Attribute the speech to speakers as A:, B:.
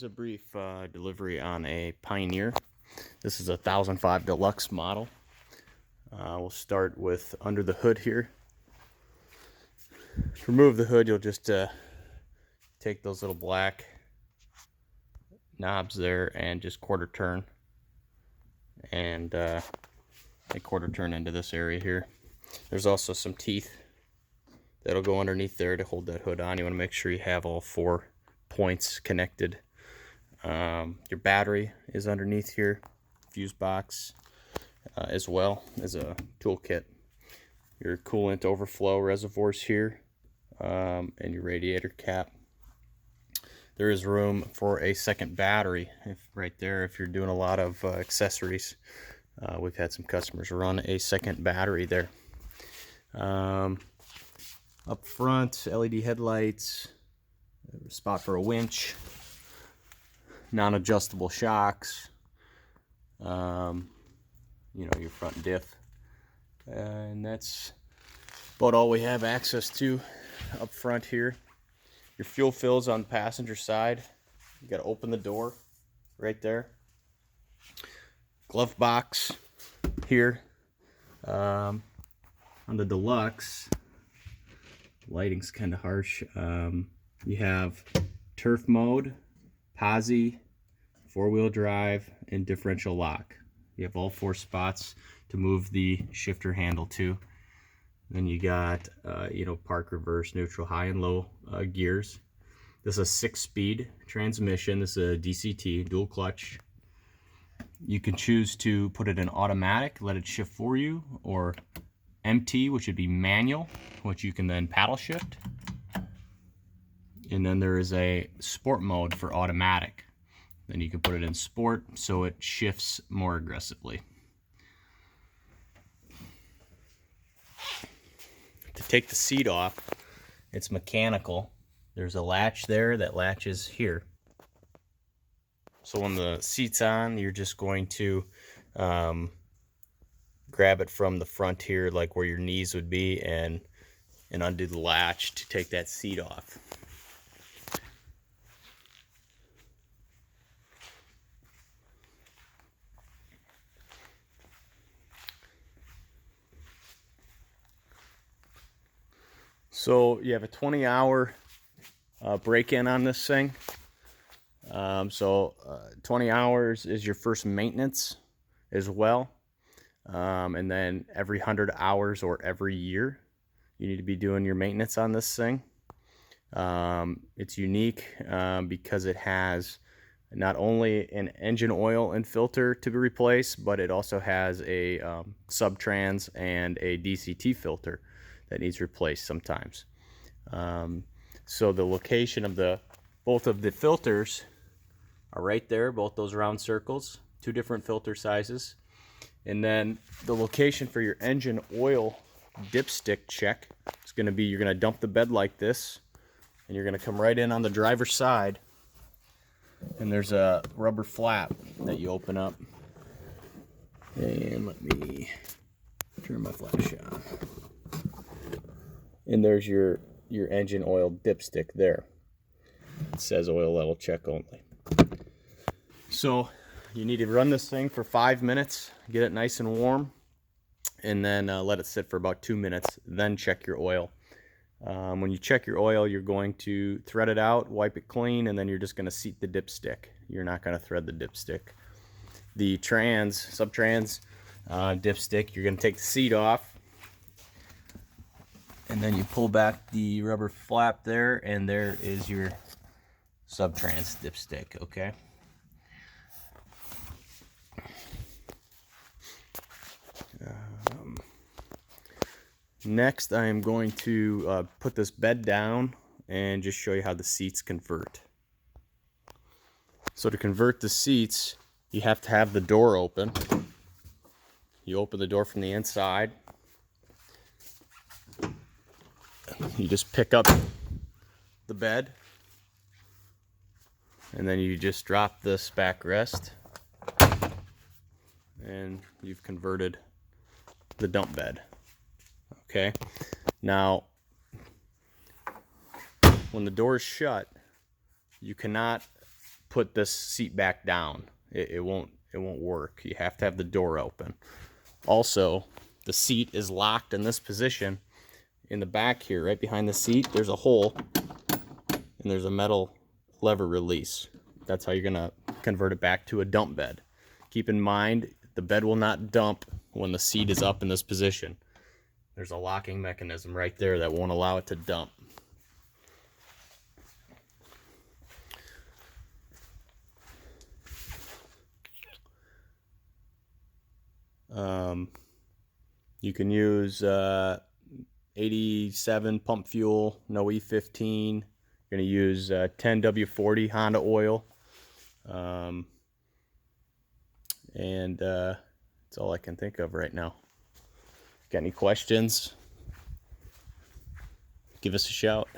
A: a brief delivery on a Pioneer. This is a 1005 Deluxe model. We'll start with under the hood here. To remove the hood, you'll just take those little black knobs there and just quarter turn, and a quarter turn into this area here. There's also some teeth that'll go underneath there to hold that hood on. You want to make sure you have all 4 points connected. Your battery is underneath here, fuse box, as well as a toolkit. Your coolant overflow reservoirs here, and your radiator cap. There is room for a second battery right there if you're doing a lot of accessories. We've had some customers run a second battery there. Up front, LED headlights, a spot for a winch, non-adjustable shocks, you know, your front diff, and that's about all we have access to up front here. Your fuel fills on the passenger side. You got to open the door right there. Glove box here. On the Deluxe, lighting's kind of harsh. You have turf mode, posi, 4-wheel drive, and differential lock. You have all 4 spots to move the shifter handle to. Then you got you know, park, reverse, neutral, high and low gears. This is a 6-speed transmission. This is a DCT, dual clutch. You can choose to put it in automatic, let it shift for you, or MT, which would be manual, which you can then paddle shift. And then there is a sport mode for automatic. Then you can put it in sport so it shifts more aggressively. To take the seat off, it's mechanical. There's a latch there that latches here. So when the seat's on, you're just going to grab it from the front here, like where your knees would be, and undo the latch to take that seat off. So you have a 20-hour break-in on this thing. 20 hours is your first maintenance as well. And then every 100 hours or every year, you need to be doing your maintenance on this thing. It's unique because it has not only an engine oil and filter to be replaced, but it also has a sub-trans and a DCT filter that needs replaced sometimes. So the location of both of the filters are right there, both those round circles, 2 different filter sizes. And then the location for your engine oil dipstick check is going to be, you're going to dump the bed like this, and you're going to come right in on the driver's side, and there's a rubber flap that you open up. And let me turn my flash on. And there's your engine oil dipstick there. It says oil level check only. So you need to run this thing for 5 minutes, get it nice and warm, and then let it sit for about 2 minutes, then check your oil. When you check your oil, you're going to thread it out, wipe it clean, and then you're just going to seat the dipstick. You're not going to thread the dipstick. The sub-trans dipstick, you're going to take the seat off, and then you pull back the rubber flap there, and there is your sub-trans dipstick, okay? Next, I am going to put this bed down and just show you how the seats convert. So to convert the seats, you have to have the door open. You open the door from the inside. You just pick up the bed, and then you just drop this backrest, and you've converted the dump bed. Okay, now when the door is shut, you cannot put this seat back down. It won't work. You have to have the door open. Also, the seat is locked in this position. In the back here, right behind the seat, there's a hole, and there's a metal lever release. That's how you're gonna convert it back to a dump bed. Keep in mind, the bed will not dump when the seat is up in this position. There's a locking mechanism right there that won't allow it to dump. You can use 87 pump fuel, no E15. You're going to use 10W40 Honda oil. And that's all I can think of right now. Got any questions? Give us a shout.